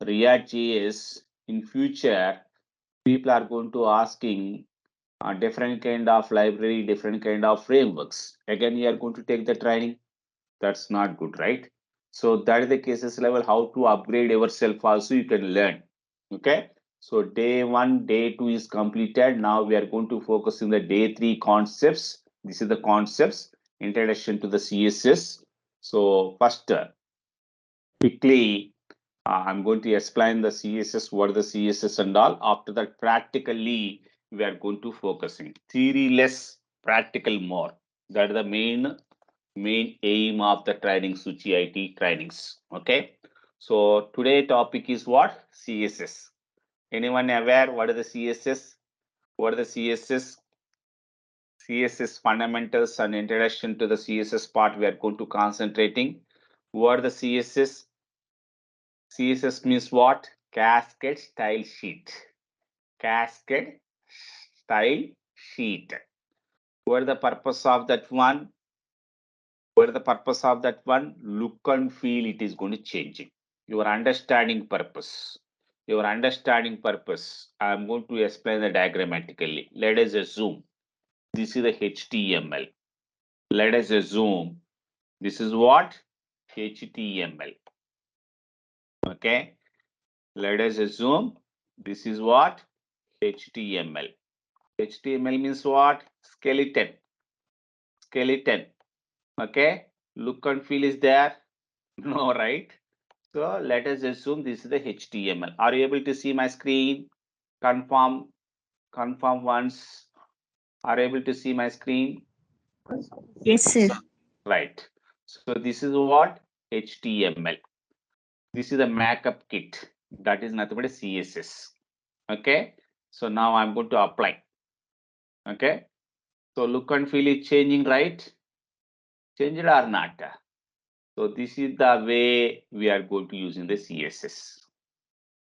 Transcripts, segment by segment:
React.js in future, people are going to asking different kind of library, different kind of frameworks. Again, you are going to take the training. That's not good, right? So that is the cases level, how to upgrade yourself also you can learn. Okay. So day 1, day 2 is completed. Now we are going to focus in the day 3 concepts. This is the concepts, introduction to the CSS. So first, quickly, I'm going to explain the CSS, what the CSS and all. After that, practically, we are going to focusing. Theory less, practical more. That is the main aim of the training, Suchi IT trainings. Okay. So today topic is what? CSS. Anyone aware what is the CSS? What is the CSS? CSS fundamentals and introduction to the CSS part we are going to concentrating. What is the CSS? CSS means what? Cascade style sheet. Cascade style sheet. What is the purpose of that one? What is the purpose of that one? Look and feel it is going to change it. Your understanding purpose. Your understanding purpose. I am going to explain the diagrammatically. Let us assume this is the HTML. Let us assume this is what? HTML. Okay. Let us assume this is what? HTML. HTML means what? Skeleton. Skeleton. Okay. Look and feel is there? No, right? So let us assume this is the HTML. Are you able to see my screen? Confirm once. Are you able to see my screen? Yes, sir. Right. So this is what? HTML. This is the makeup kit. That is nothing but a CSS. Okay. So now I'm going to apply. Okay. So look and feel is changing, right? Changed or not? So this is the way we are going to using the CSS.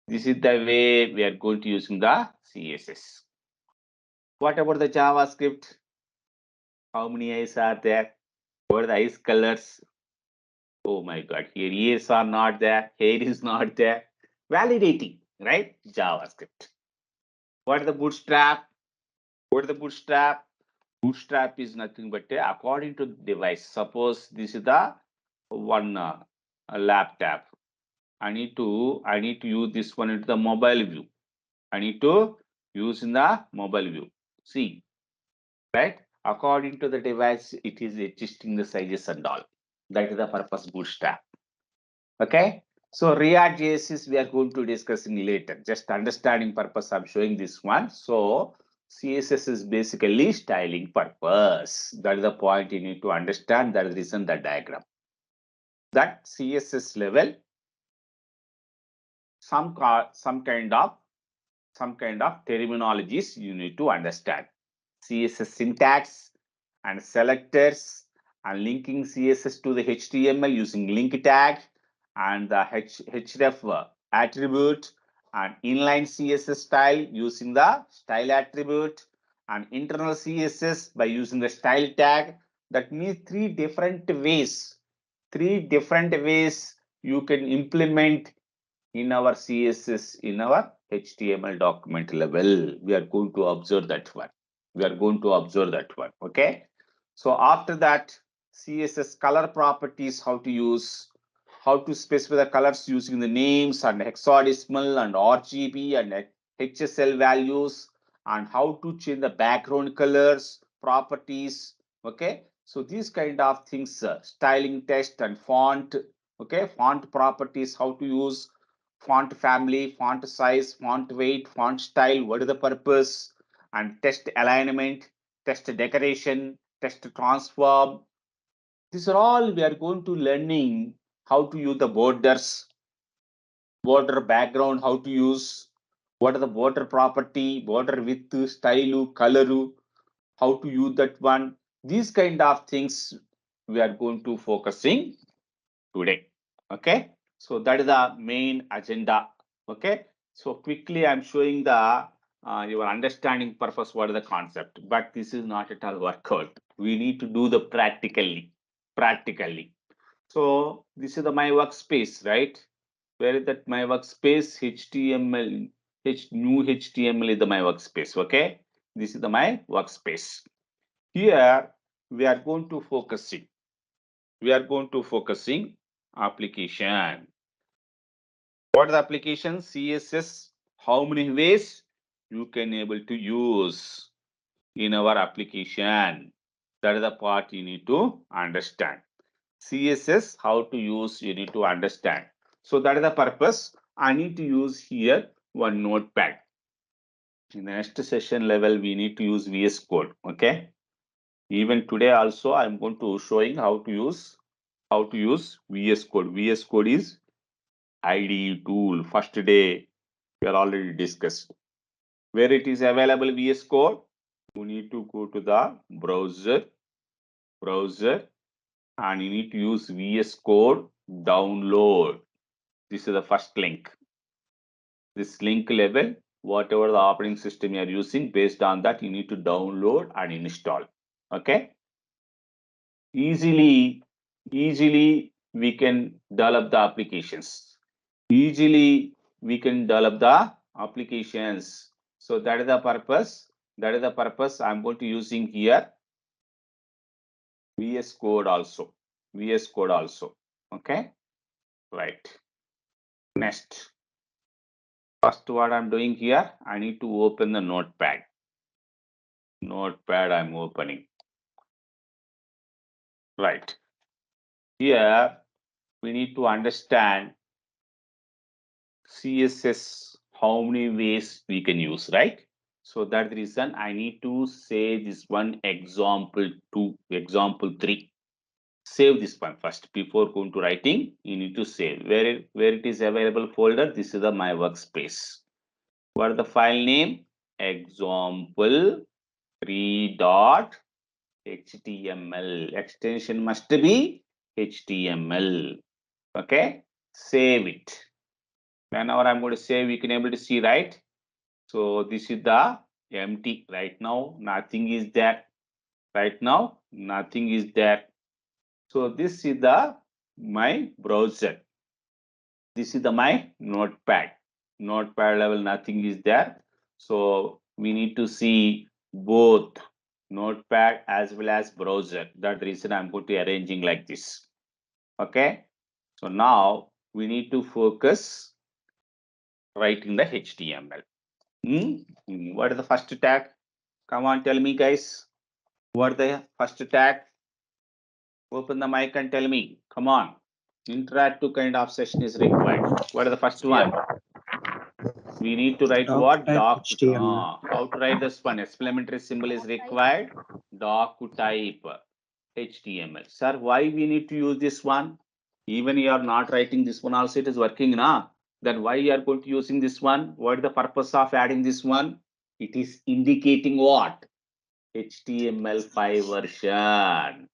This is the way we are going to using the CSS. What about the JavaScript? How many eyes are there? What are the eyes colors? Oh my God, here ears are not there, hair is not there. Validating, right? JavaScript. What is the bootstrap? What is the bootstrap? Bootstrap is nothing but according to the device. Suppose this is the one a laptop. I need to use this one into the mobile view. I need to use in the mobile view. See, right? According to the device, it is adjusting the sizes and all. That is the purpose bootstrap. Okay. So React JS we are going to discussing later. Just understanding purpose, I'm showing this one. So CSS is basically styling purpose. That is the point you need to understand. That is the reason the diagram. That CSS level, some kind of terminologies you need to understand. CSS syntax and selectors and linking CSS to the HTML using link tag and the href attribute and inline CSS style using the style attribute and internal CSS by using the style tag. That means three different ways you can implement in our CSS, in our HTML document level. We are going to observe that one. Okay. So after that, CSS color properties, how to use, how to specify the colors using the names and hexadecimal and RGB and HSL values, and how to change the background colors properties. Okay. So these kind of things, styling text and font. Okay. Font properties, how to use font family, font size, font weight, font style, what is the purpose, and text alignment, text decoration, text transform. These are all we are going to learning how to use the borders, border background, how to use, what are the border property, border width, style, color, how to use that one. These kind of things we are going to focusing today. Okay. So that is the main agenda. Okay. So quickly I'm showing the your understanding purpose, what is the concept, but this is not at all workout. We need to do the practically. So this is the my workspace, right? Where is that my workspace? HTML, new HTML is the my workspace. Okay, this is the my workspace. Here we are going to focusing. We are going to focusing application. What is the application? CSS. How many ways you can able to use in our application? That is the part you need to understand. CSS, how to use, you need to understand. So that is the purpose. I need to use here one notepad. In the next session level, we need to use VS Code. Okay. Even today also, I'm going to showing how to use VS Code. VS Code is IDE tool. First day we are already discussed. Where it is available VS Code, you need to go to the browser, and you need to use VS Code download. This is the first link. This link level, whatever the operating system you are using, based on that, you need to download and install. Okay. Easily we can develop the applications. Easily we can develop the applications. So that is the purpose. That is the purpose I'm going to using here VS Code also. VS Code also. Okay. Right. Next. First, what I'm doing here, I need to open the notepad. Notepad I'm opening. Right. Here we need to understand CSS, how many ways we can use, right? So that's the reason I need to say this one example 2, example 3. Save this one first before going to writing. You need to save where it is available folder. This is the my workspace. What is the file name? Example 3.html. Extension must be HTML. Okay, save it. Whenever I'm going to save, you can able to see, right? So this is the empty. Right now nothing is there. Right now nothing is there. So this is the my browser. This is the my notepad. Notepad level nothing is there. So we need to see both notepad as well as browser. That's the reason I'm going to arranging like this. Okay. So now we need to focus writing the HTML. What is the first tag? Come on, tell me, guys. What is the first tag? Open the mic and tell me. Come on. Interactive kind of session is required. What is the first one? We need to write Doc what? type Doc. HTML. How to write this one? Exclamatory symbol is required. Doc type HTML. Sir, why we need to use this one? Even you are not writing this one also, it is working now. Then why you are going to using this one? What is the purpose of adding this one? It is indicating what? HTML5 version.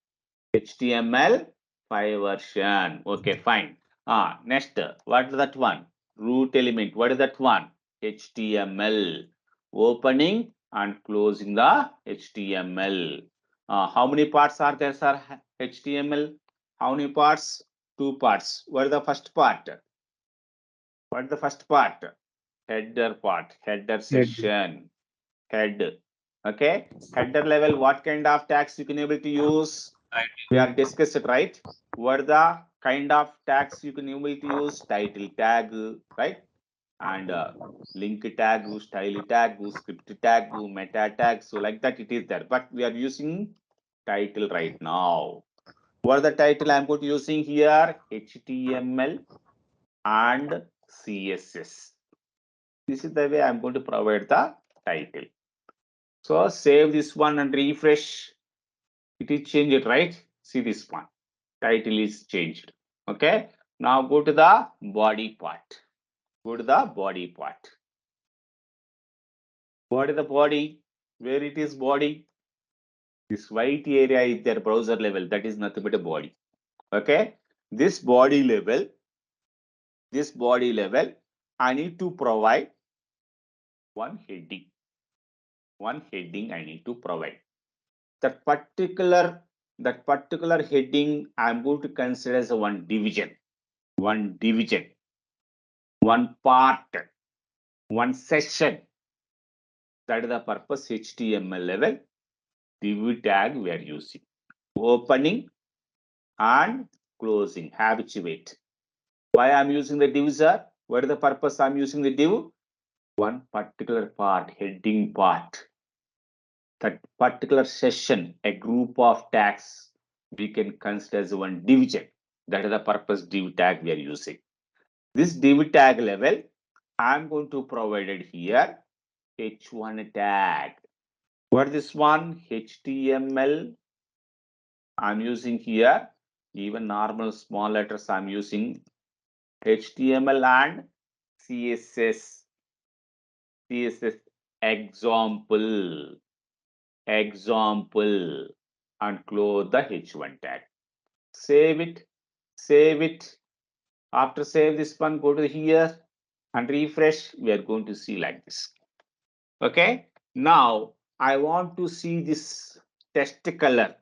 HTML5 version. Okay, fine. Next, what is that one? Root element. What is that one? HTML. Opening and closing the HTML. How many parts are there, sir? HTML. How many parts? Two parts. What is the first part? What is the first part? Header part. Header Head. section. Head. Okay. Header level. What kind of tags you can able to use? We are discussed it, right? What are the kind of tags you can able to use? Title tag, right? And link tag, style tag, script tag, meta tag. So like that it is there. But we are using title right now. What are the title I'm going to using here? HTML and CSS. This is the way I'm going to provide the title. So save this one and refresh. It is changed, right? See this one. Title is changed. Okay. Now go to the body part. Go to the body part. What is the body? Where it is body? This white area is their browser level. That is nothing but a body. Okay. This body level, I need to provide one heading. One heading I need to provide. That particular heading I'm going to consider as a one division. One division. one part, one section. That is the purpose HTML level div tag we are using. Opening and closing, habituate. Why I'm using the div, sir? What is the purpose I'm using the div? One particular part, heading part, that particular session, a group of tags, we can consider as one division. That is the purpose div tag we are using. This div tag level, I'm going to provide it here, h1 tag. What is this one? HTML. I'm using here, even normal small letters I'm using HTML and CSS. CSS example, example, and close the h1 tag. Save it, save it. After save this one, go to here and refresh. We are going to see like this. Okay. Now I want to see this test color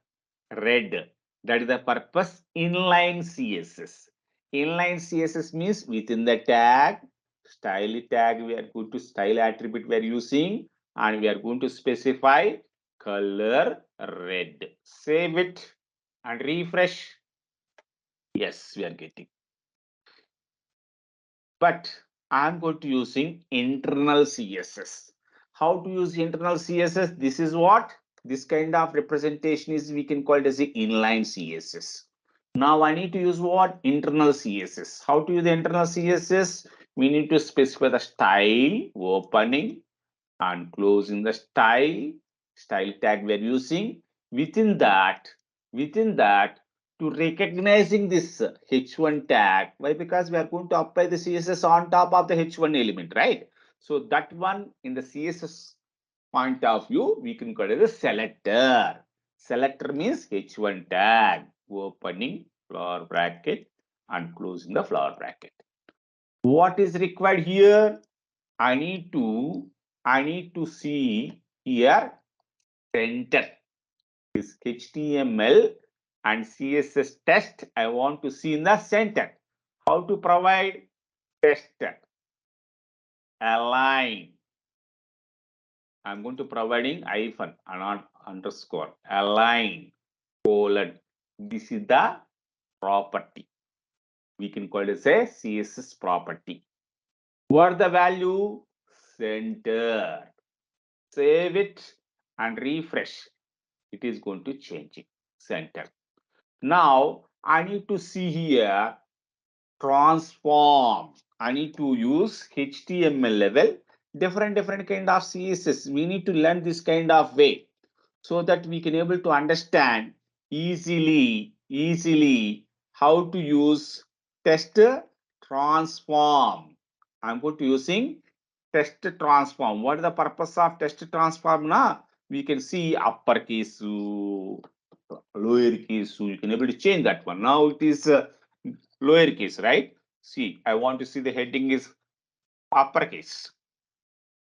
red. That is the purpose inline CSS. Inline CSS means within the tag, style tag, we are going to style attribute we are using, and we are going to specify color red. Save it and refresh. Yes, we are getting. But I'm going to using internal CSS. How to use internal CSS? This is what this kind of representation is. We can call it as the inline CSS. Now I need to use what? Internal CSS. How to use the internal CSS? We need to specify the style, opening and closing the style tag we are using. Within that, to recognizing this h1 tag. Why? Because we are going to apply the CSS on top of the h1 element, right? So that one in the CSS point of view, we can call it a selector. Selector means h1 tag, opening flower bracket and closing the flower bracket. What is required here? I need to see here center. This HTML and CSS test I want to see in the center. How to provide test align. I'm going to providing hyphen and not underscore align colon. This is the property. We can call it as a CSS property. What the value? Center. Save it and refresh. It is going to change it. Center. Now I need to see here transform. I need to use HTML level, different kind of CSS. We need to learn this kind of way so that we can able to understand easily how to use test transform. I'm going to using test transform. What is the purpose of test transform? Now we can see uppercase, lowercase. You can able to change that one. Now it is lowercase, right? See, I want to see the heading is uppercase.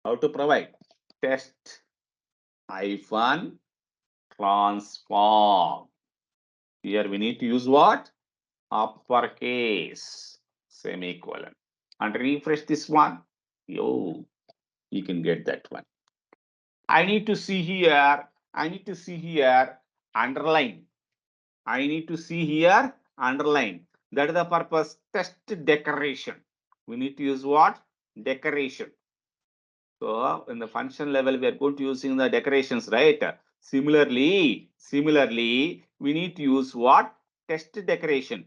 How to provide test hyphen transform. Here we need to use what? Uppercase semicolon and refresh this one. Yo, you can get that one. I need to see here. I need to see here underline. I need to see here underline. That is the purpose. Test decoration. We need to use what? Decoration. So in the function level, we are going to using the decorations, right? Similarly, we need to use what? Test decoration.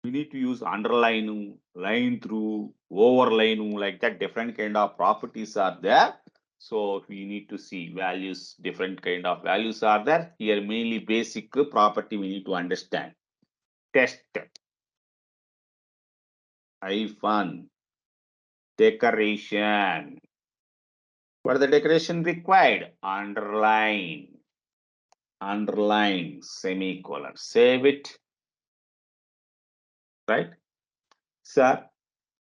We need to use underline, line through, overline, like that. Different kind of properties are there. So we need to see values, different kind of values are there. Here mainly basic property we need to understand. Test hyphen decoration. What is the decoration required? Underline, semicolon. Save it, right? Sir,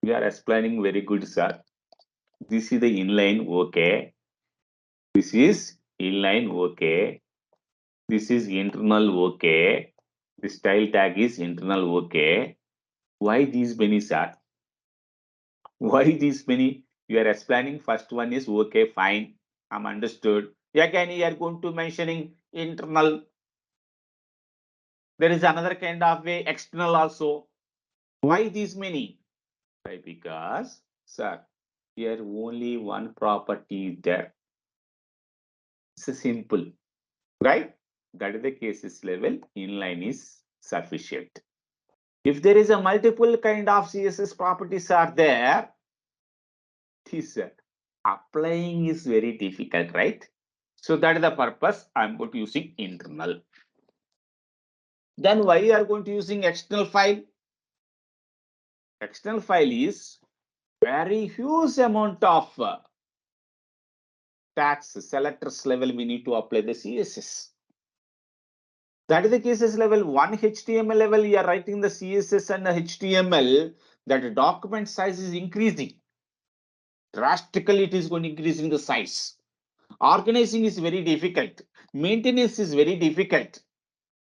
we are explaining very good, sir. This is the inline, okay. This is inline, okay. This is internal, okay. The style tag is internal, okay. Why these many, sir? Why these many? You are explaining. First one is okay, fine. I'm understood. Again, you are going to mentioning internal. There is another kind of way, external also. Why these many? Why? Because, sir, here only one property is there. It's simple, right? That is the cases level. Inline is sufficient. If there is a multiple kind of CSS properties are there, this applying is very difficult, right? So that is the purpose I'm going to using internal. Then why you are going to using external file? External file is very huge amount of tags selectors level we need to apply the CSS. That is the cases level. One HTML level you are writing the CSS and the HTML, that document size is increasing. Drastically it is going to increase in the size. Organizing is very difficult. Maintenance is very difficult.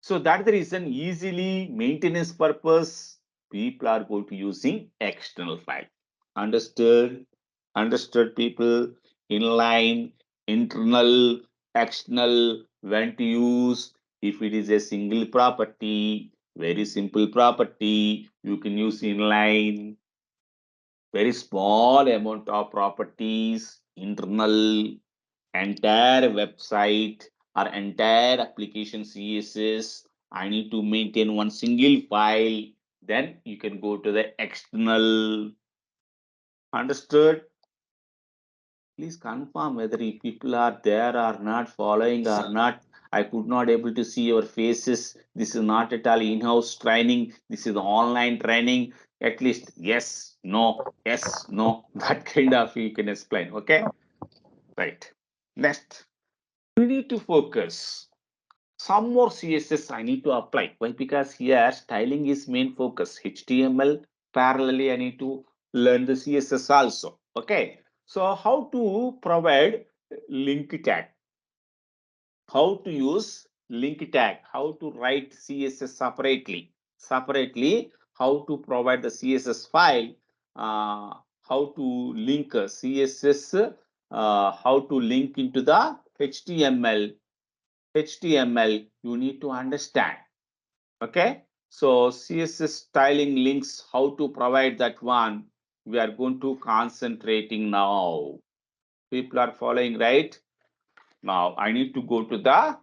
So that's the reason easily maintenance purpose people are going to using external file. Understood? Understood people? Inline, internal, external, when to use. If it is a single property, very simple property, you can use inline. Very small amount of properties, internal, entire website or entire application CSS. I need to maintain one single file. Then you can go to the external. Understood? Please confirm whether if people are there or not, following or not. I could not able to see your faces. This is not at all in-house training. This is online training. At least yes, no, yes, no. That kind of you can explain. Okay, right. Next, we need to focus. Some more CSS I need to apply. Why? Because here styling is main focus. HTML parallelly I need to learn the CSS also. Okay. So how to provide link tag? How to use link tag? How to write CSS separately? Separately, how to provide the CSS file? How to link CSS? How to link into the HTML? HTML, you need to understand. Okay. So CSS styling links, how to provide that one, we are going to concentrating now. People are following, right? Now I need to go to the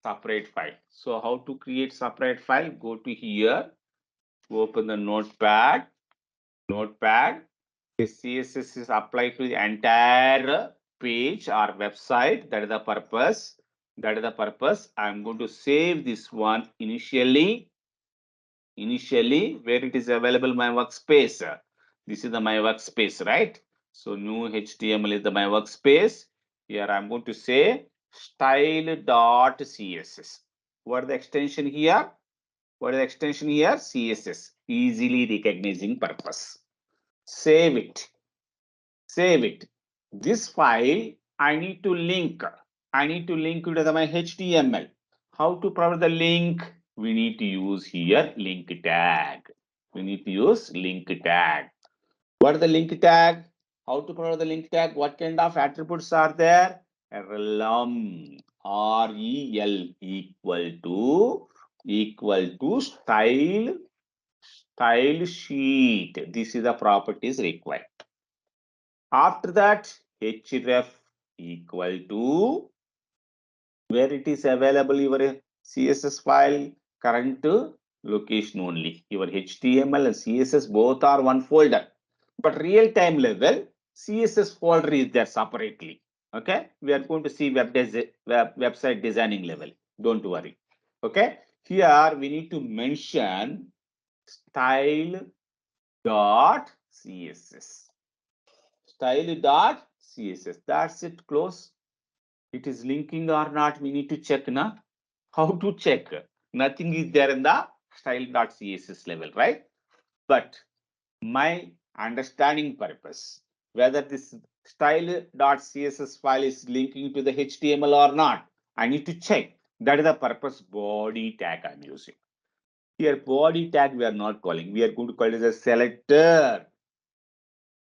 separate file. So how to create separate file? Go to here, open the notepad. Notepad. This CSS is applied to the entire page or website. That is the purpose. That is the purpose. I'm going to save this one initially where it is available my workspace. This is the my workspace, right? So new HTML is the my workspace. Here I'm going to say style.css. What is the extension here? What is the extension here? CSS. Easily recognizing purpose. Save it. Save it. This file I need to link. I need to link to the my HTML. How to provide the link? We need to use here link tag. We need to use link tag. What is the link tag? How to provide the link tag? What kind of attributes are there? Rel equal to style sheet. This is the properties required. After that, href equal to where it is available your CSS file current location only. Your HTML and CSS both are one folder, but real time level CSS folder is there separately. Okay, we are going to see website designing level. Don't worry. Okay, here we need to mention style dot CSS. Style.css. That's it. Close. It is linking or not. We need to check na. How to check? Nothing is there in the style.css level, right? But my understanding purpose, whether this style.css file is linking to the HTML or not, I need to check. That is the purpose body tag I'm using. Here, body tag we are not calling. We are going to call it as a selector.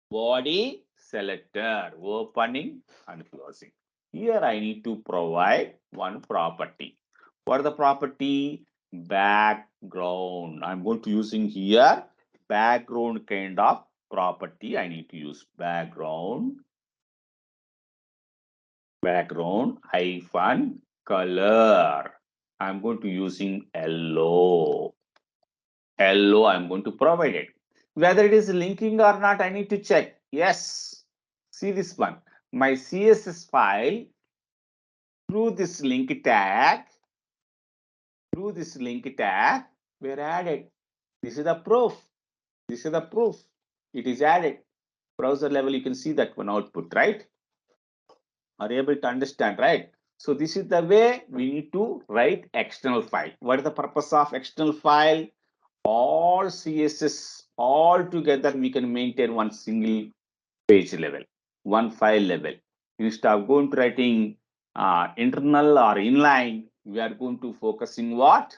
body selector, opening and closing. Here I need to provide one property. For the property background, I'm going to using here background kind of property. I need to use background hyphen color. I'm going to using yellow. I'm going to provide it. Whether it is linking or not, I need to check. Yes. See this one. My CSS file through this link tag, were added. This is the proof. It is added. Browser level, you can see that one output, right? Are you able to understand, right? So this is the way we need to write external file. What is the purpose of external file? All CSS all together we can maintain one single page level, one file level. Instead of going to writing internal or inline, we are going to focusing what?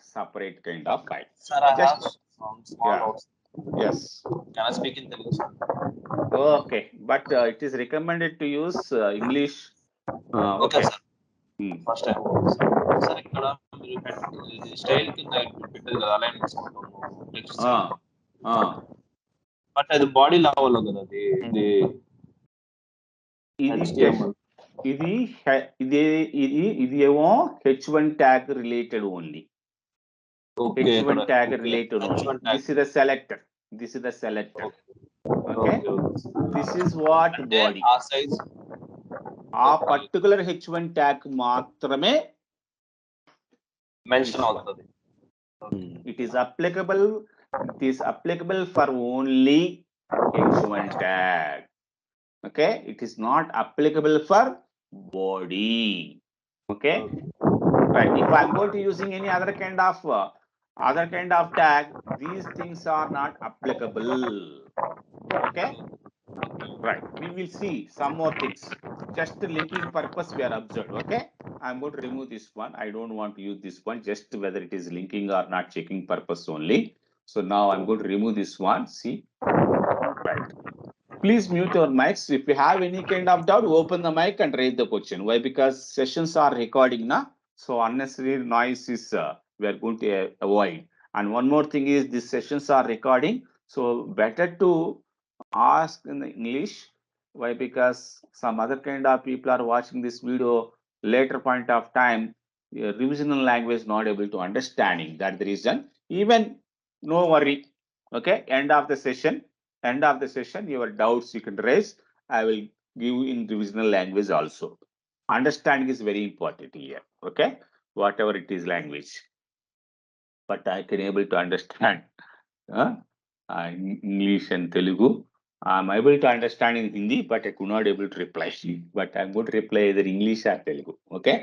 Separate kind of file. Sir, I have Just some small doubts. yes. Can I speak in Telugu, sir? Okay, but it is recommended to use English. Okay, Okay. sir. First time. Sir ఇక్కడ మీరు style కింద పెట్టారు కదా alignments text but అది body లెవెల్లో కదా అది ఇది ఏమో H1 tag related only. H1 tag related only. This is the selector. Okay. This is what body. ఆ సైజ్ ఆ పర్టికులర్ H1 tag మాత్రమే మెన్షన్ అవుతుంది. It is applicable for only H1 tag. Okay, it is not applicable for body. Okay, right. If I'm going to using any other kind of tag, these things are not applicable. Okay, right. We will see some more things. Just the linking purpose we are observed. Okay, I'm going to remove this one. I don't want to use this one. Just whether it is linking or not checking purpose only. So now I'm going to remove this one. See, right. Please mute your mics. If you have any kind of doubt, open the mic and raise the question. Why? Because sessions are recording now. So unnecessary noise is we are going to avoid. And one more thing is these sessions are recording. So better to ask in English. Why? Because some other kind of people are watching this video later point of time. Revisional language not able to understanding. That's the reason. Even no worry. Okay. End of the session, your doubts you can raise. I will give in revisional language also. Understanding is very important here. Okay. Whatever it is language. But I can able to understand English and Telugu. I'm able to understand in Hindi, but I could not able to reply. But I'm going to reply either English or Telugu. Okay.